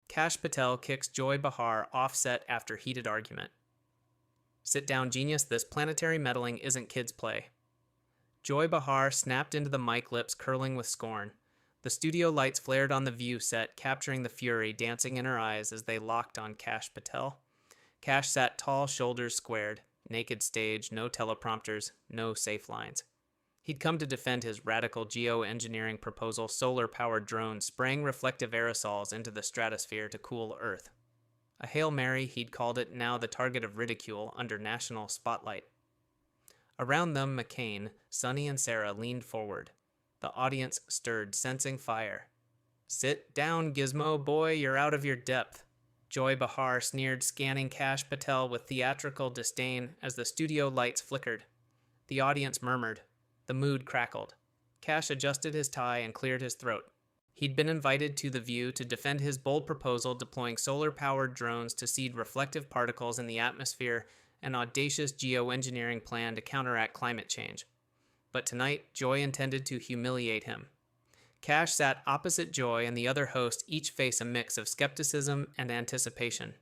Kash Patel kicks Joy Behar off set after heated argument. Sit down, genius, this planetary meddling isn't kids' play. Joy Behar snapped into the mic, lips curling with scorn. The studio lights flared on the view set, capturing the fury dancing in her eyes as they locked on Kash Patel. Kash sat tall, shoulders squared. Naked stage, no teleprompters, no safe lines. He'd come to defend his radical geoengineering proposal, solar-powered drones spraying reflective aerosols into the stratosphere to cool Earth. A Hail Mary, he'd called it, now the target of ridicule under national spotlight. Around them, McCain, Sonny, and Sarah leaned forward. The audience stirred, sensing fire. "Sit down, Gizmo boy, you're out of your depth." Joy Behar sneered, scanning Kash Patel with theatrical disdain as the studio lights flickered. The audience murmured. The mood crackled. Kash adjusted his tie and cleared his throat. He'd been invited to The View to defend his bold proposal deploying solar-powered drones to seed reflective particles in the atmosphere, an audacious geoengineering plan to counteract climate change. But tonight, Joy intended to humiliate him. Kash sat opposite Joy and the other host, each face a mix of skepticism and anticipation.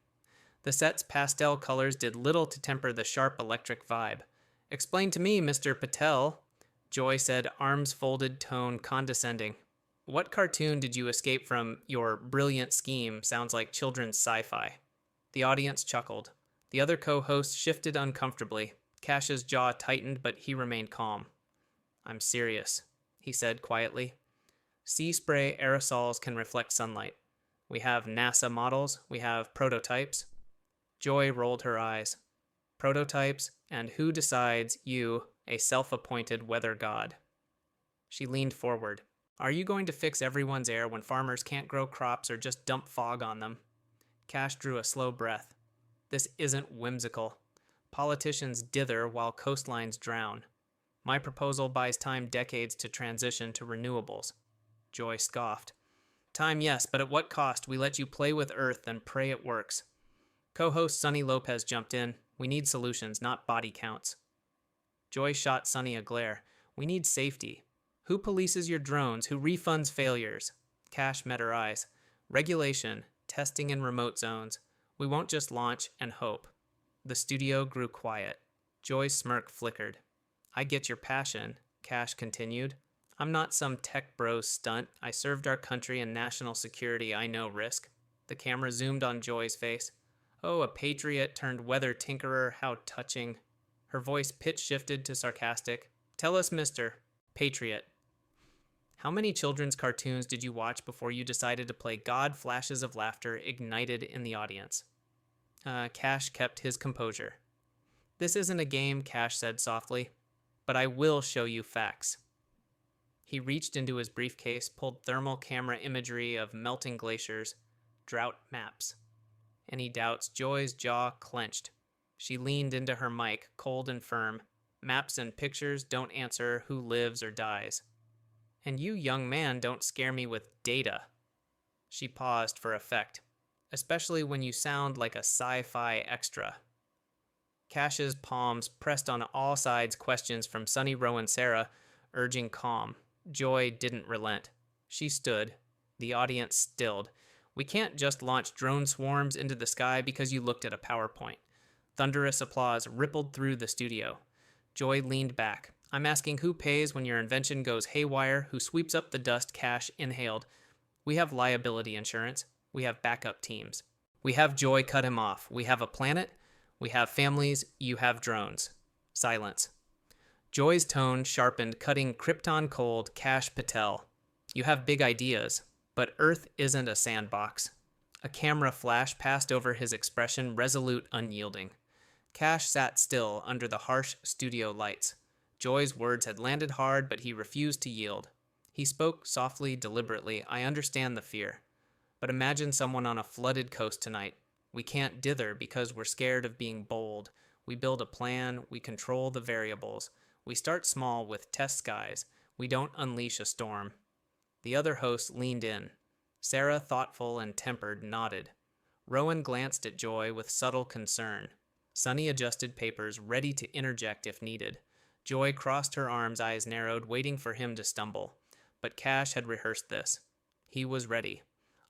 The set's pastel colors did little to temper the sharp electric vibe. "Explain to me, Mr. Patel," Joy said, arms folded, tone condescending. "What cartoon did you escape from? Your brilliant scheme sounds like children's sci-fi." The audience chuckled. The other co-host shifted uncomfortably. Kash's jaw tightened, but he remained calm. "I'm serious," he said quietly. "Sea spray aerosols can reflect sunlight. We have NASA models. We have prototypes." Joy rolled her eyes. "Prototypes, and who decides? You, a self-appointed weather god." She leaned forward. "Are you going to fix everyone's air when farmers can't grow crops or just dump fog on them?" Kash drew a slow breath. "This isn't whimsical. Politicians dither while coastlines drown. My proposal buys time decades to transition to renewables." Joy scoffed. "Time, yes, but at what cost? We let you play with Earth and pray it works." Co-host Sonny Lopez jumped in. "We need solutions, not body counts." Joy shot Sonny a glare. "We need safety. Who polices your drones? Who refunds failures?" Kash met her eyes. "Regulation, testing in remote zones. We won't just launch and hope." The studio grew quiet. Joy's smirk flickered. "I get your passion," Kash continued. "I'm not some tech bro stunt. I served our country and national security. I know risk." The camera zoomed on Joy's face. "Oh, a patriot turned weather tinkerer. How touching." Her voice pitch shifted to sarcastic. "Tell us, Mr. Patriot. How many children's cartoons did you watch before you decided to play God?" Flashes of laughter ignited in the audience. Kash kept his composure. "This isn't a game," Kash said softly, "but I will show you facts." He reached into his briefcase, pulled thermal camera imagery of melting glaciers, drought maps. Any doubts? Joy's jaw clenched. She leaned into her mic, cold and firm. "Maps and pictures don't answer who lives or dies. And you, young man, don't scare me with data." She paused for effect. "Especially when you sound like a sci-fi extra." Kash's palms pressed on all sides questions from Sonny, Rowe, and Sarah, urging calm. Joy didn't relent. She stood. The audience stilled. "We can't just launch drone swarms into the sky because you looked at a PowerPoint." Thunderous applause rippled through the studio. Joy leaned back. "I'm asking who pays when your invention goes haywire, who sweeps up the dust Kash inhaled. We have liability insurance. We have backup teams. We have Joy cut him off. We have a planet. We have families. You have drones." Silence. Joy's tone sharpened, cutting Krypton cold. "Kash Patel, you have big ideas, but Earth isn't a sandbox." A camera flash passed over his expression, resolute, unyielding. Kash sat still under the harsh studio lights. Joy's words had landed hard, but he refused to yield. He spoke softly, deliberately. "I understand the fear. But imagine someone on a flooded coast tonight. We can't dither because we're scared of being bold. We build a plan. We control the variables. We start small with test skies. We don't unleash a storm." The other host leaned in. Sarah, thoughtful and tempered, nodded. Rowan glanced at Joy with subtle concern. Sonny adjusted papers, ready to interject if needed. Joy crossed her arms, eyes narrowed, waiting for him to stumble. But Kash had rehearsed this. He was ready.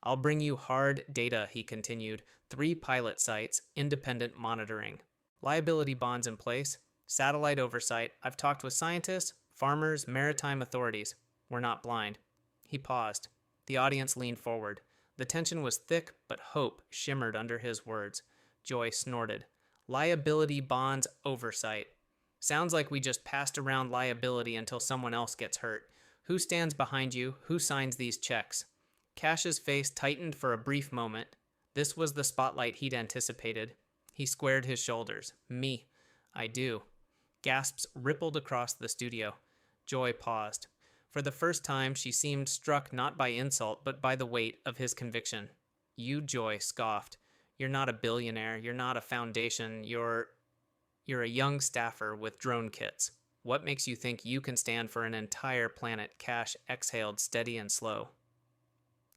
I'll bring you hard data, he continued. 3 pilot sites, independent monitoring. Liability bonds in place, satellite oversight. I've talked with scientists, farmers, maritime authorities. We're not blind. He paused. The audience leaned forward. The tension was thick, but hope shimmered under his words. Joy snorted. Liability bonds oversight. Sounds like we just passed around liability until someone else gets hurt. Who stands behind you? Who signs these checks? Cash's face tightened for a brief moment. This was the spotlight he'd anticipated. He squared his shoulders. Me. I do. Gasps rippled across the studio. Joy paused. For the first time, she seemed struck not by insult, but by the weight of his conviction. You, Joy, scoffed. You're not a billionaire. You're not a foundation. You're a young staffer with drone kits. What makes you think you can stand for an entire planet? Cash exhaled, steady and slow.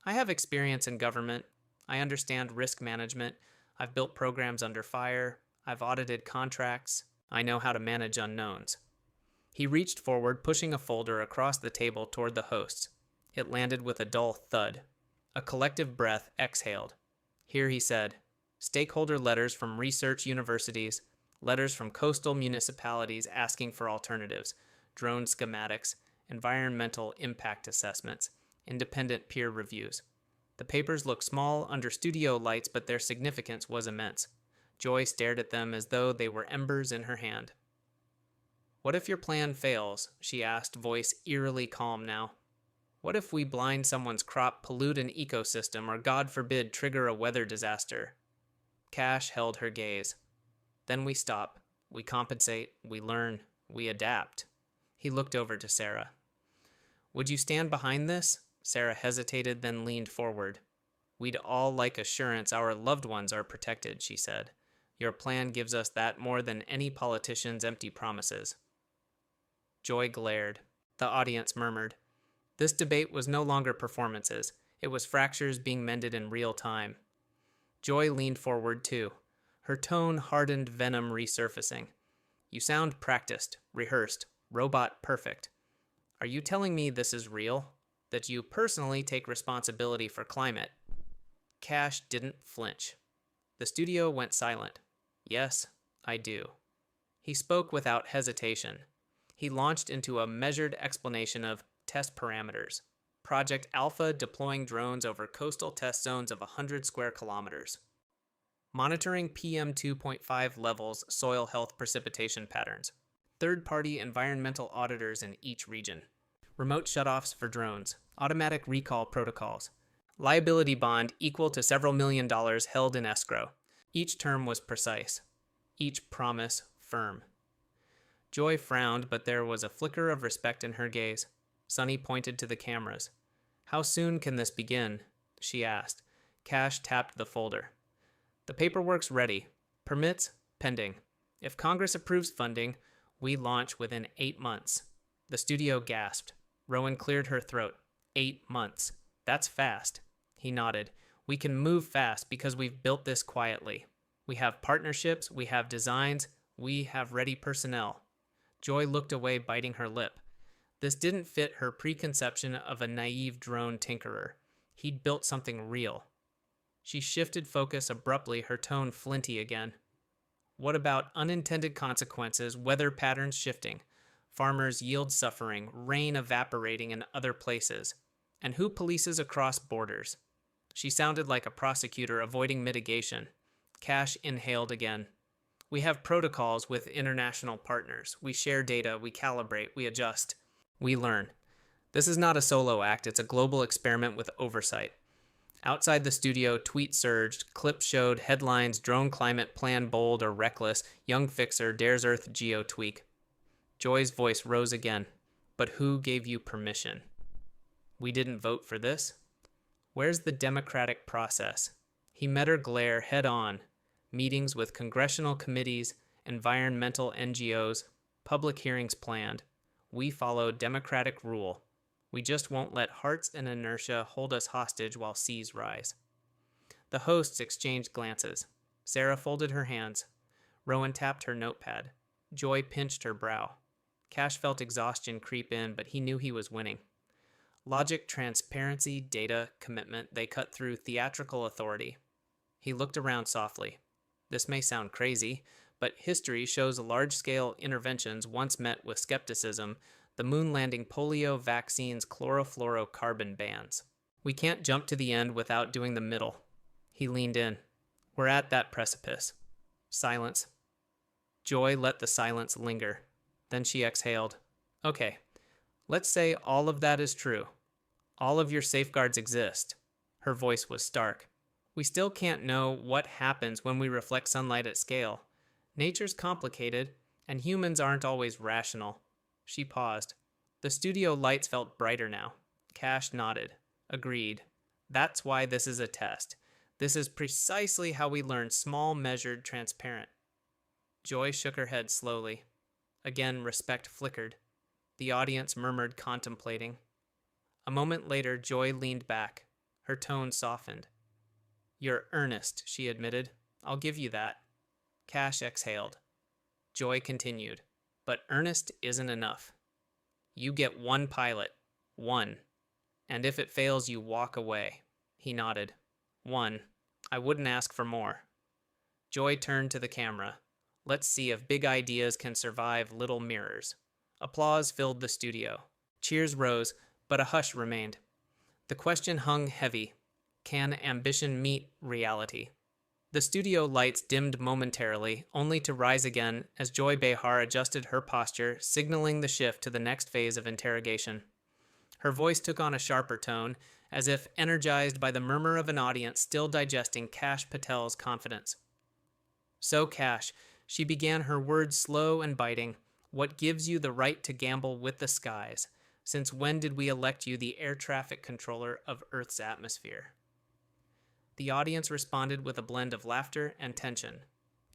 I have experience in government. I understand risk management. I've built programs under fire. I've audited contracts. I know how to manage unknowns. He reached forward, pushing a folder across the table toward the hosts. It landed with a dull thud. A collective breath exhaled. Here he said, stakeholder letters from research universities, letters from coastal municipalities asking for alternatives, drone schematics, environmental impact assessments, independent peer reviews. The papers looked small under studio lights, but their significance was immense. Joy stared at them as though they were embers in her hand. What if your plan fails? She asked, voice eerily calm now. What if we blind someone's crop, pollute an ecosystem, or God forbid, trigger a weather disaster? Cash held her gaze. Then we stop. We compensate. We learn. We adapt. He looked over to Sarah. Would you stand behind this? Sarah hesitated, then leaned forward. We'd all like assurance our loved ones are protected, she said. Your plan gives us that more than any politician's empty promises. Joy glared. The audience murmured. This debate was no longer performances. It was fractures being mended in real time. Joy leaned forward too, her tone hardened venom resurfacing. You sound practiced, rehearsed, robot perfect. Are you telling me this is real? That you personally take responsibility for climate? Cash didn't flinch. The studio went silent. Yes, I do. He spoke without hesitation. He launched into a measured explanation of test parameters. Project Alpha deploying drones over coastal test zones of 100 square kilometers. Monitoring PM 2.5 levels, soil health precipitation patterns. Third-party environmental auditors in each region. Remote shutoffs for drones. Automatic recall protocols. Liability bond equal to several $1 million held in escrow. Each term was precise. Each promise firm. Joy frowned, but there was a flicker of respect in her gaze. Sunny pointed to the cameras. How soon can this begin? She asked. Cash tapped the folder. The paperwork's ready. Permits pending. If Congress approves funding, we launch within 8 months. The studio gasped. Rowan cleared her throat. 8 months. That's fast. He nodded. We can move fast because we've built this quietly. We have partnerships, we have designs, we have ready personnel. Joy looked away, biting her lip. This didn't fit her preconception of a naive drone tinkerer. He'd built something real. She shifted focus abruptly, her tone flinty again. What about unintended consequences, weather patterns shifting, farmers' yield suffering, rain evaporating in other places? And who polices across borders? She sounded like a prosecutor avoiding mitigation. Cash inhaled again. We have protocols with international partners. We share data, we calibrate, we adjust, we learn. This is not a solo act, it's a global experiment with oversight. Outside the studio, tweets surged, clips showed headlines, drone climate plan bold or reckless, young fixer dares Earth geo tweak. Joy's voice rose again. But who gave you permission? We didn't vote for this. Where's the democratic process? He met her glare head on. Meetings with congressional committees, environmental NGOs, public hearings planned. We follow democratic rule. We just won't let hearts and inertia hold us hostage while seas rise. The hosts exchanged glances. Sarah folded her hands. Rowan tapped her notepad. Joy pinched her brow. Cash felt exhaustion creep in, but he knew he was winning. Logic, transparency, data, commitment, they cut through theatrical authority. He looked around softly. This may sound crazy, but history shows large-scale interventions once met with skepticism, the moon landing polio vaccine's chlorofluorocarbon bans. We can't jump to the end without doing the middle. He leaned in. We're at that precipice. Silence. Joy let the silence linger. Then she exhaled. Okay, let's say all of that is true. All of your safeguards exist. Her voice was stark. We still can't know what happens when we reflect sunlight at scale. Nature's complicated, and humans aren't always rational. She paused. The studio lights felt brighter now. Kash nodded. Agreed. That's why this is a test. This is precisely how we learn small, measured, transparent. Joy shook her head slowly. Again, respect flickered. The audience murmured, contemplating. A moment later, Joy leaned back. Her tone softened. You're earnest, she admitted. I'll give you that. Kash exhaled. Joy continued. But earnest isn't enough. You get one pilot. One. And if it fails, you walk away. He nodded. One. I wouldn't ask for more. Joy turned to the camera. Let's see if big ideas can survive little mirrors. Applause filled the studio. Cheers rose, but a hush remained. The question hung heavy. Can ambition meet reality? The studio lights dimmed momentarily, only to rise again as Joy Behar adjusted her posture, signaling the shift to the next phase of interrogation. Her voice took on a sharper tone, as if energized by the murmur of an audience still digesting Kash Patel's confidence. So, Kash, she began, her words slow and biting. What gives you the right to gamble with the skies? Since when did we elect you the air traffic controller of Earth's atmosphere? The audience responded with a blend of laughter and tension.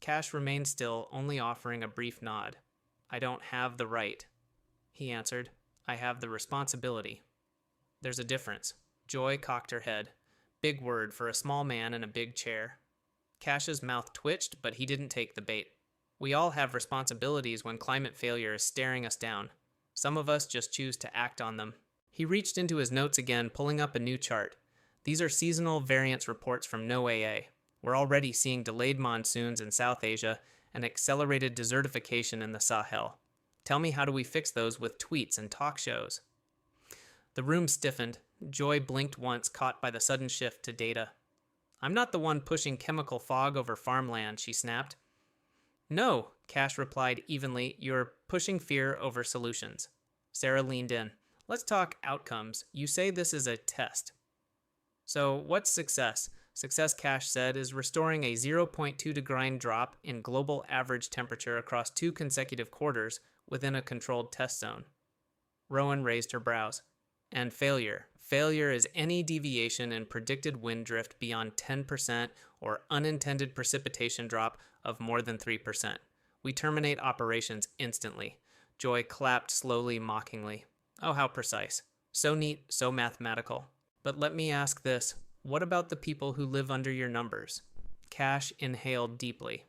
Kash remained still, only offering a brief nod. I don't have the right. He answered. I have the responsibility. There's a difference. Joy cocked her head. Big word for a small man in a big chair. Kash's mouth twitched, but he didn't take the bait. We all have responsibilities when climate failure is staring us down. Some of us just choose to act on them. He reached into his notes again, pulling up a new chart. These are seasonal variance reports from NOAA. We're already seeing delayed monsoons in South Asia and accelerated desertification in the Sahel. Tell me, how do we fix those with tweets and talk shows? The room stiffened. Joy blinked once, caught by the sudden shift to data. I'm not the one pushing chemical fog over farmland, she snapped. No, Kash replied evenly, you're pushing fear over solutions. Sarah leaned in. Let's talk outcomes. You say this is a test. So what's success? Success, Kash said, is restoring a 0.2 degree drop in global average temperature across 2 consecutive quarters within a controlled test zone. Rowan raised her brows. And failure. Failure is any deviation in predicted wind drift beyond 10% or unintended precipitation drop of more than 3%. We terminate operations instantly. Joy clapped slowly, mockingly. Oh, how precise. So neat, so mathematical. But let me ask this. What about the people who live under your numbers? Kash inhaled deeply.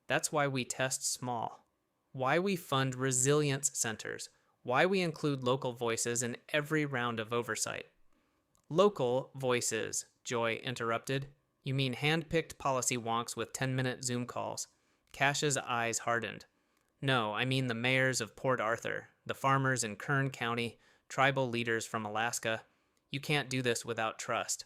That's why we test small. Why we fund resilience centers. Why we include local voices in every round of oversight. Local voices, Joy interrupted. You mean hand-picked policy wonks with 10-minute Zoom calls. Kash's eyes hardened. No, I mean the mayors of Port Arthur, the farmers in Kern County, tribal leaders from Alaska. You can't do this without trust.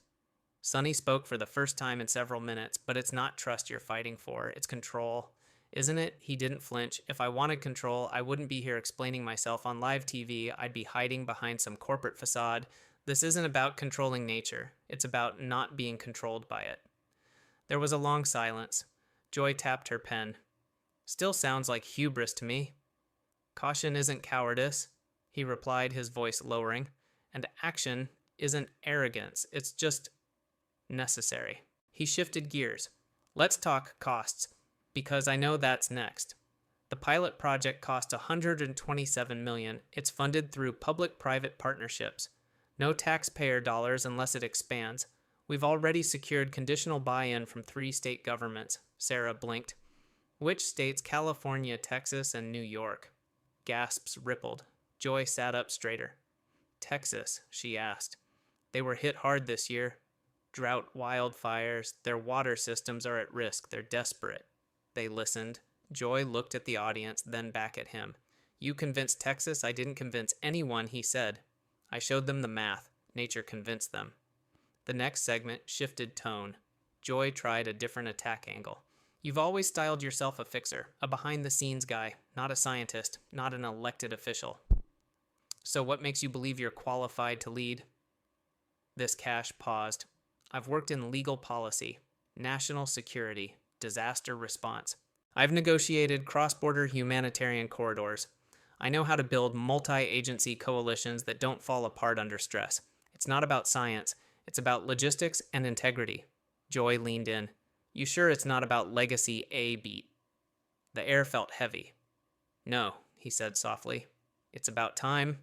Sonny spoke for the first time in several minutes, but it's not trust you're fighting for, it's control. Isn't it? He didn't flinch. If I wanted control, I wouldn't be here explaining myself on live TV. I'd be hiding behind some corporate facade. This isn't about controlling nature. It's about not being controlled by it. There was a long silence. Joy tapped her pen. Still sounds like hubris to me. Caution isn't cowardice, he replied, his voice lowering. And action isn't arrogance. It's just necessary. He shifted gears. Let's talk costs, because I know that's next. The pilot project cost $127 million. It's funded through public-private partnerships. No taxpayer dollars unless it expands. We've already secured conditional buy-in from 3 state governments. Sarah blinked. Which states? California, Texas, and New York. Gasps rippled. Joy sat up straighter. Texas, she asked. They were hit hard this year. Drought, wildfires, their water systems are at risk. They're desperate. They listened. Joy looked at the audience, then back at him. You convinced Texas? I didn't convince anyone, he said. I showed them the math. Nature convinced them. The next segment shifted tone. Joy tried a different attack angle. You've always styled yourself a fixer, a behind-the-scenes guy, not a scientist, not an elected official. So what makes you believe you're qualified to lead? This Kash paused. I've worked in legal policy, national security, disaster response. I've negotiated cross-border humanitarian corridors. I know how to build multi-agency coalitions that don't fall apart under stress. It's not about science. It's about logistics and integrity. Joy leaned in. You sure it's not about legacy A beat? The air felt heavy. No, he said softly. It's about time.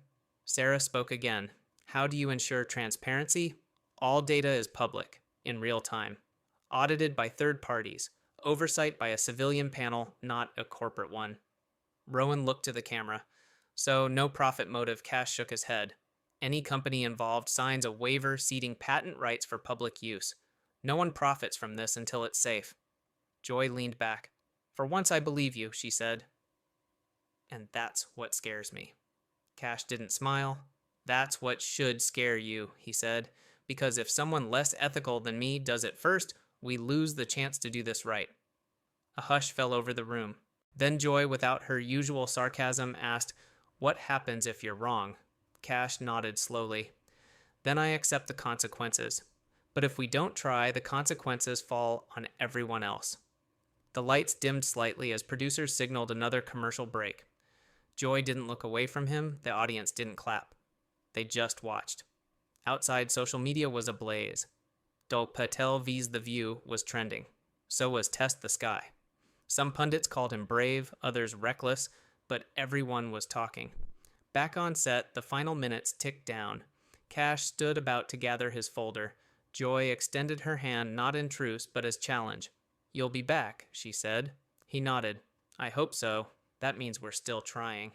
Sarah spoke again. How do you ensure transparency? All data is public, in real time. Audited by third parties. Oversight by a civilian panel, not a corporate one. Rowan looked to the camera. So, no profit motive. Kash shook his head. Any company involved signs a waiver ceding patent rights for public use. No one profits from this until it's safe. Joy leaned back. For once I believe you, she said. And that's what scares me. Kash didn't smile. That's what should scare you, he said, because if someone less ethical than me does it first, we lose the chance to do this right. A hush fell over the room. Then Joy, without her usual sarcasm, asked, What happens if you're wrong? Kash nodded slowly. Then I accept the consequences. But if we don't try, the consequences fall on everyone else. The lights dimmed slightly as producers signaled another commercial break. Joy didn't look away from him. The audience didn't clap. They just watched. Outside, social media was ablaze. Patel vs. The View was trending. So was Test the Sky. Some pundits called him brave, others reckless, but everyone was talking. Back on set, the final minutes ticked down. Kash stood about to gather his folder. Joy extended her hand, not in truce, but as challenge. You'll be back, she said. He nodded. I hope so. That means we're still trying.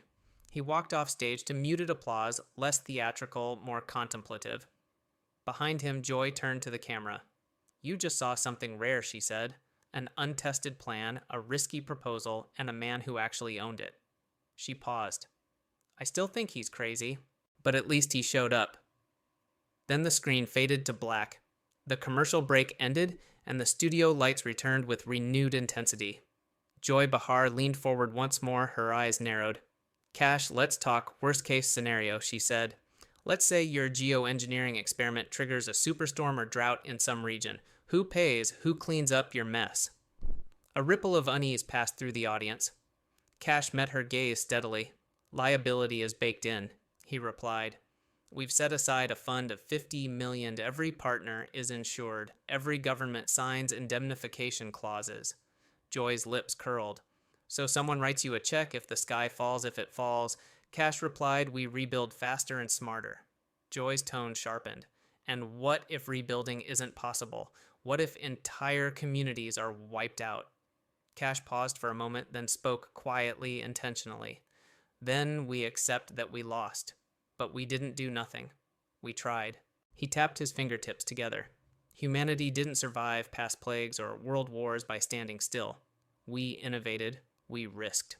He walked off stage to muted applause, less theatrical, more contemplative. Behind him, Joy turned to the camera. You just saw something rare, she said. An untested plan, a risky proposal, and a man who actually owned it. She paused. I still think he's crazy, but at least he showed up. Then the screen faded to black. The commercial break ended, and the studio lights returned with renewed intensity. Joy Behar leaned forward once more, her eyes narrowed. Kash, let's talk worst-case scenario, she said. Let's say your geoengineering experiment triggers a superstorm or drought in some region. Who pays? Who cleans up your mess? A ripple of unease passed through the audience. Kash met her gaze steadily. Liability is baked in, he replied. We've set aside a fund of $50 million. Every partner is insured. Every government signs indemnification clauses. Joy's lips curled. So someone writes you a check if the sky falls if it falls. Kash replied, we rebuild faster and smarter. Joy's tone sharpened. And what if rebuilding isn't possible? What if entire communities are wiped out? Kash paused for a moment, then spoke quietly, intentionally. Then we accept that we lost. But we didn't do nothing. We tried. He tapped his fingertips together. Humanity didn't survive past plagues or world wars by standing still. We innovated. We risked.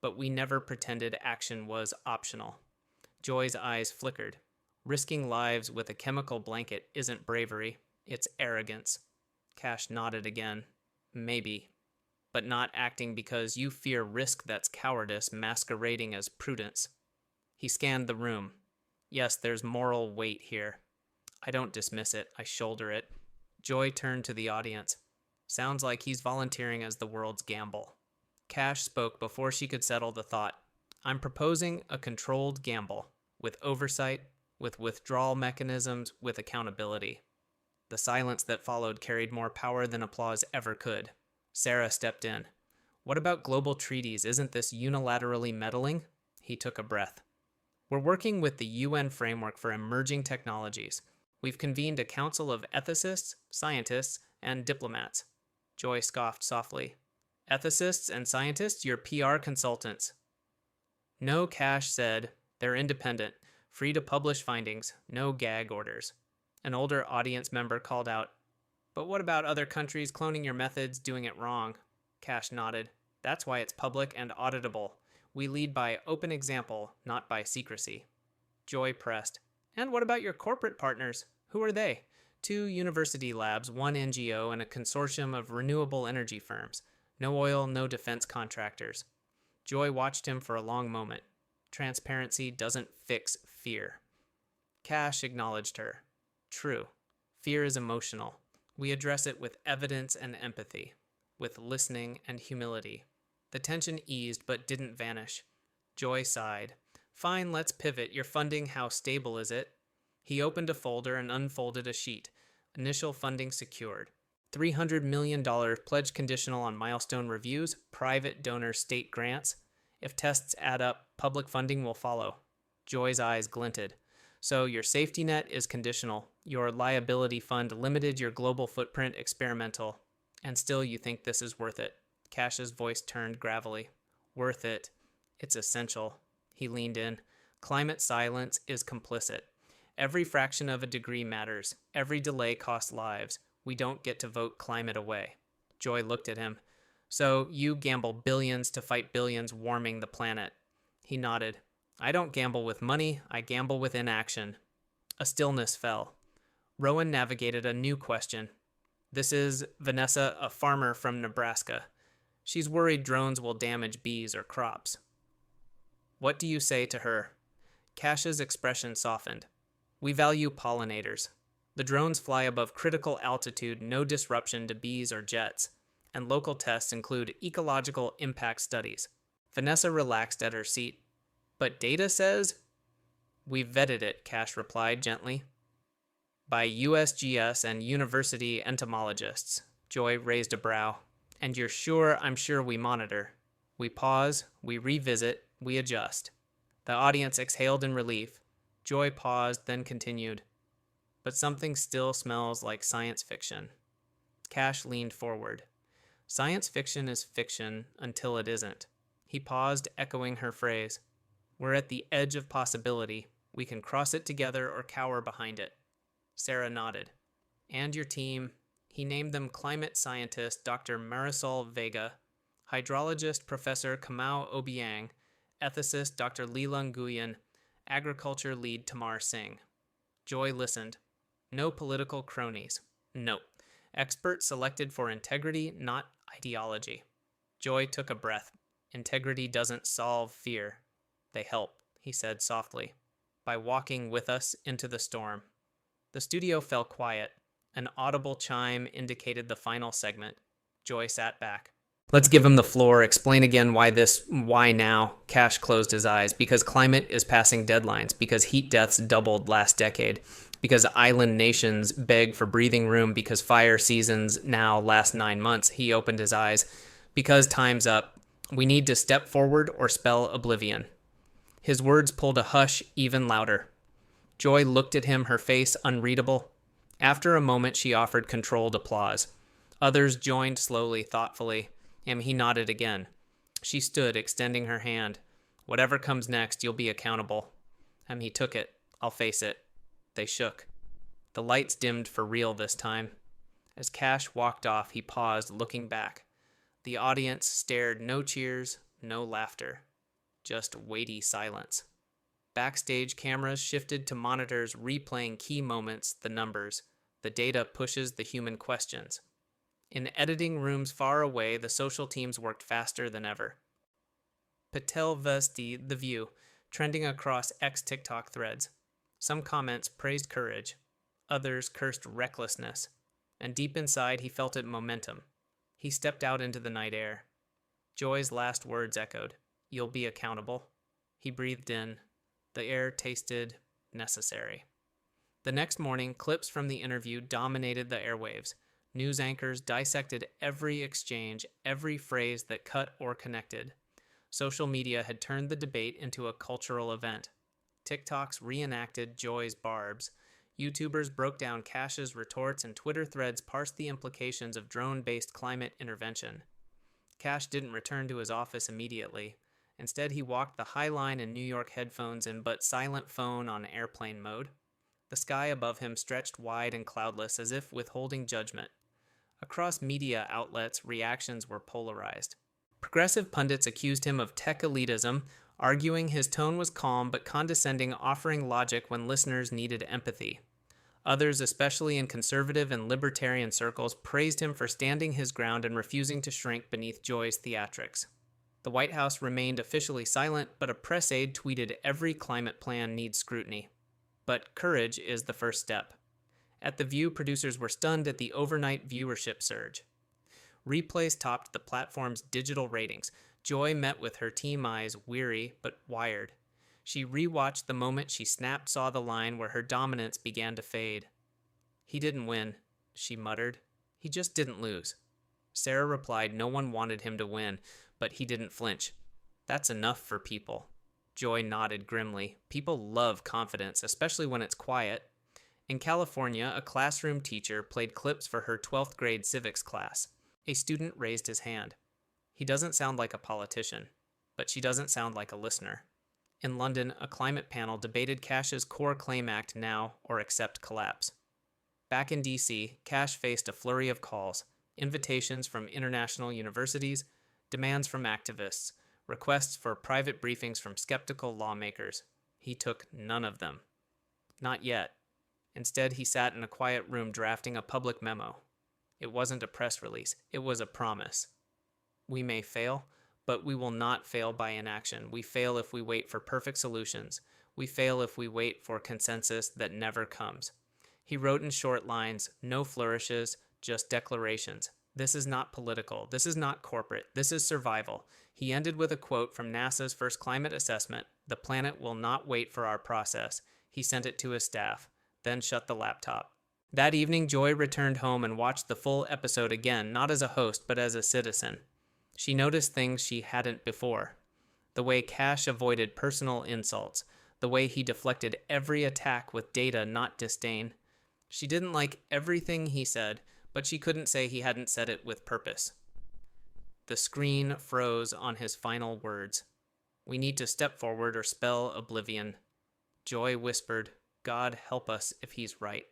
But we never pretended action was optional. Joy's eyes flickered. Risking lives with a chemical blanket isn't bravery. It's arrogance. Kash nodded again. Maybe. But not acting because you fear risk that's cowardice masquerading as prudence. He scanned the room. Yes, there's moral weight here. I don't dismiss it. I shoulder it. Joy turned to the audience. Sounds like he's volunteering as the world's gamble. Kash spoke before she could settle the thought. I'm proposing a controlled gamble, with oversight, with withdrawal mechanisms, with accountability. The silence that followed carried more power than applause ever could. Sarah stepped in. What about global treaties? Isn't this unilaterally meddling? He took a breath. We're working with the UN Framework for Emerging Technologies. We've convened a council of ethicists, scientists, and diplomats. Joy scoffed softly. Ethicists and scientists, you're PR consultants. No, Kash said. They're independent. Free to publish findings, no gag orders. An older audience member called out, "But what about other countries cloning your methods, doing it wrong?" Kash nodded. "That's why it's public and auditable. We lead by open example, not by secrecy." Joy pressed, "And what about your corporate partners? Who are they?" "Two university labs, one NGO, and a consortium of renewable energy firms. No oil, no defense contractors." Joy watched him for a long moment. Transparency doesn't fix fear. Kash acknowledged her. True. Fear is emotional. We address it with evidence and empathy, with listening and humility. The tension eased but didn't vanish. Joy sighed. "Fine, let's pivot. Your funding, how stable is it?" He opened a folder and unfolded a sheet. Initial funding secured. $300 million pledge conditional on milestone reviews, private donor state grants. If tests add up, public funding will follow. Joy's eyes glinted. "So your safety net is conditional. Your liability fund limited, your global footprint experimental. And still you think this is worth it." Kash's voice turned gravelly. "Worth it. It's essential." He leaned in. "Climate silence is complicit. Every fraction of a degree matters. Every delay costs lives. We don't get to vote climate away." Joy looked at him. "So you gamble billions to fight billions warming the planet." He nodded. "I don't gamble with money. I gamble with inaction." A stillness fell. Rowan navigated a new question. "This is Vanessa, a farmer from Nebraska. She's worried drones will damage bees or crops. What do you say to her?" Kash's expression softened. "We value pollinators. The drones fly above critical altitude, no disruption to bees or jets, and local tests include ecological impact studies." Vanessa relaxed at her seat. "But data says—" "We've vetted it," Kash replied gently. "By USGS and university entomologists." Joy raised a brow. "And you're sure I'm sure we monitor. We pause, we revisit, we adjust." The audience exhaled in relief. Joy paused, then continued. "But something still smells like science fiction." Kash leaned forward. "Science fiction is fiction until it isn't." He paused, echoing her phrase. "We're at the edge of possibility. We can cross it together or cower behind it." Sarah nodded. "And your team?" He named them climate scientist Dr. Marisol Vega, hydrologist Professor Kamau Obiang, ethicist Dr. Leela Nguyen, agriculture lead Tamar Singh. Joy listened. No political cronies. No. Experts selected for integrity, not ideology. Joy took a breath. "Integrity doesn't solve fear. They help," he said softly, "by walking with us into the storm." The studio fell quiet. An audible chime indicated the final segment. Joy sat back. "Let's give him the floor. Explain again why now?" Kash closed his eyes. "Because climate is passing deadlines. Because heat deaths doubled last decade. Because island nations beg for breathing room. Because fire seasons now last 9 months." He opened his eyes. "Because time's up. We need to step forward or spell oblivion." His words pulled a hush even louder. Joy looked at him, her face unreadable. After a moment, she offered controlled applause. Others joined slowly, thoughtfully, and he nodded again. She stood, extending her hand. "Whatever comes next, you'll be accountable." And he took it. "I'll face it." They shook. The lights dimmed for real this time. As Kash walked off, he paused, looking back. The audience stared. No cheers, no laughter. Just weighty silence. Backstage cameras shifted to monitors replaying key moments, the numbers. The data pushes the human questions. In editing rooms far away, the social teams worked faster than ever. Patel Vesti, The View, trending across TikTok threads. Some comments praised courage. Others cursed recklessness. And deep inside, he felt it momentum. He stepped out into the night air. Joy's last words echoed. "You'll be accountable." He breathed in. The air tasted necessary. The next morning, clips from the interview dominated the airwaves. News anchors dissected every exchange, every phrase that cut or connected. Social media had turned the debate into a cultural event. TikToks reenacted Joy's barbs. YouTubers broke down Kash's retorts, and Twitter threads parsed the implications of drone-based climate intervention. Kash didn't return to his office immediately. Instead, he walked the High Line in New York headphones and but silent phone on airplane mode. The sky above him stretched wide and cloudless as if withholding judgment. Across media outlets, reactions were polarized. Progressive pundits accused him of tech elitism, arguing his tone was calm but condescending, offering logic when listeners needed empathy. Others, especially in conservative and libertarian circles, praised him for standing his ground and refusing to shrink beneath Joy's theatrics. The White House remained officially silent, but a press aide tweeted, "Every climate plan needs scrutiny. But courage is the first step." At The View, producers were stunned at the overnight viewership surge. Replays topped the platform's digital ratings. Joy met with her team eyes weary but wired. She rewatched the moment she snapped saw the line where her dominance began to fade. "He didn't win," she muttered. "He just didn't lose." Sarah replied no one wanted him to win, but he didn't flinch. "That's enough for people." Joy nodded grimly. People love confidence, especially when it's quiet. In California, a classroom teacher played clips for her 12th grade civics class. A student raised his hand. He doesn't sound like a politician, but she doesn't sound like a listener. In London, a climate panel debated Cash's Core Claim Act now or accept collapse. Back in D.C., Cash faced a flurry of calls, invitations from international universities, demands from activists, requests for private briefings from skeptical lawmakers. He took none of them. Not yet. Instead, he sat in a quiet room drafting a public memo. It wasn't a press release. It was a promise. "We may fail, but we will not fail by inaction. We fail if we wait for perfect solutions. We fail if we wait for consensus that never comes." He wrote in short lines, no flourishes, just declarations. This is not political. This is not corporate. This is survival. He ended with a quote from NASA's first climate assessment: "The planet will not wait for our process." He sent it to his staff, then shut the laptop. That evening, Joy returned home and watched the full episode again, not as a host, but as a citizen. She noticed things she hadn't before. The way Cash avoided personal insults. The way he deflected every attack with data, not disdain. She didn't like everything he said, but she couldn't say he hadn't said it with purpose. The screen froze on his final words. "We need to step forward or spell oblivion." Joy whispered, "God help us if he's right."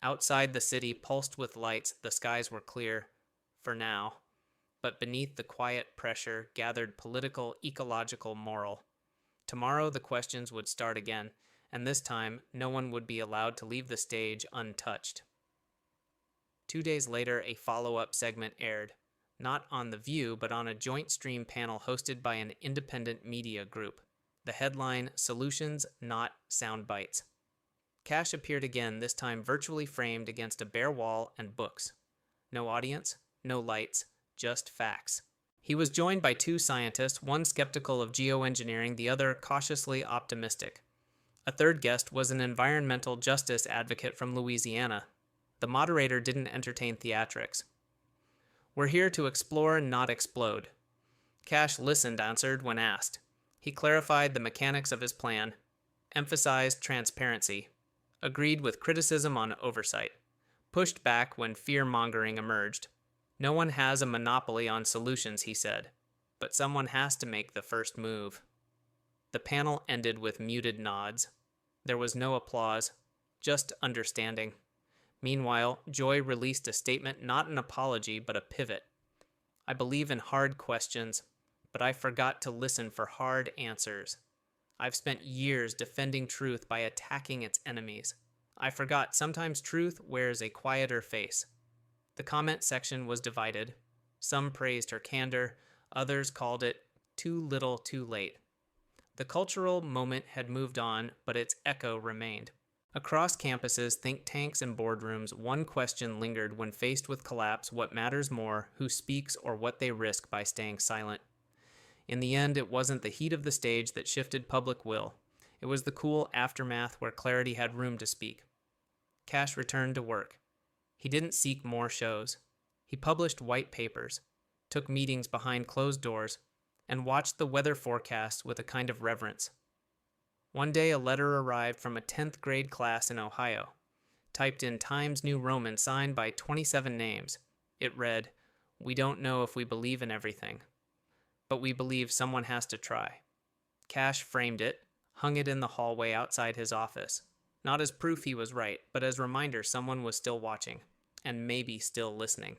Outside, the city pulsed with lights. The skies were clear, for now. But beneath the quiet pressure gathered political, ecological, moral. Tomorrow the questions would start again, and this time no one would be allowed to leave the stage untouched. 2 days later, a follow-up segment aired, not on The View, but on a joint stream panel hosted by an independent media group. The headline, "Solutions, Not Sound Bites." Cash appeared again, this time virtually framed against a bare wall and books. No audience, no lights, just facts. He was joined by two scientists, one skeptical of geoengineering, the other cautiously optimistic. A third guest was an environmental justice advocate from Louisiana. The moderator didn't entertain theatrics. "We're here to explore, not explode." Cash listened, answered when asked. He clarified the mechanics of his plan, emphasized transparency, agreed with criticism on oversight, pushed back when fear-mongering emerged. "No one has a monopoly on solutions," he said, "but someone has to make the first move." The panel ended with muted nods. There was no applause, just understanding. Meanwhile, Joy released a statement, not an apology, but a pivot. "I believe in hard questions, but I forgot to listen for hard answers. I've spent years defending truth by attacking its enemies. I forgot sometimes truth wears a quieter face." The comment section was divided. Some praised her candor, others called it too little too late. The cultural moment had moved on, but its echo remained. Across campuses, think tanks, and boardrooms, one question lingered when faced with collapse: what matters more, who speaks or what they risk by staying silent? In the end, it wasn't the heat of the stage that shifted public will. It was the cool aftermath where clarity had room to speak. Cash returned to work. He didn't seek more shows. He published white papers, took meetings behind closed doors, and watched the weather forecasts with a kind of reverence. One day, a letter arrived from a 10th grade class in Ohio, typed in Times New Roman, signed by 27 names. It read, "We don't know if we believe in everything." but we believe someone has to try. Kash framed it, hung it in the hallway outside his office. Not as proof he was right, but as reminder someone was still watching, and maybe still listening.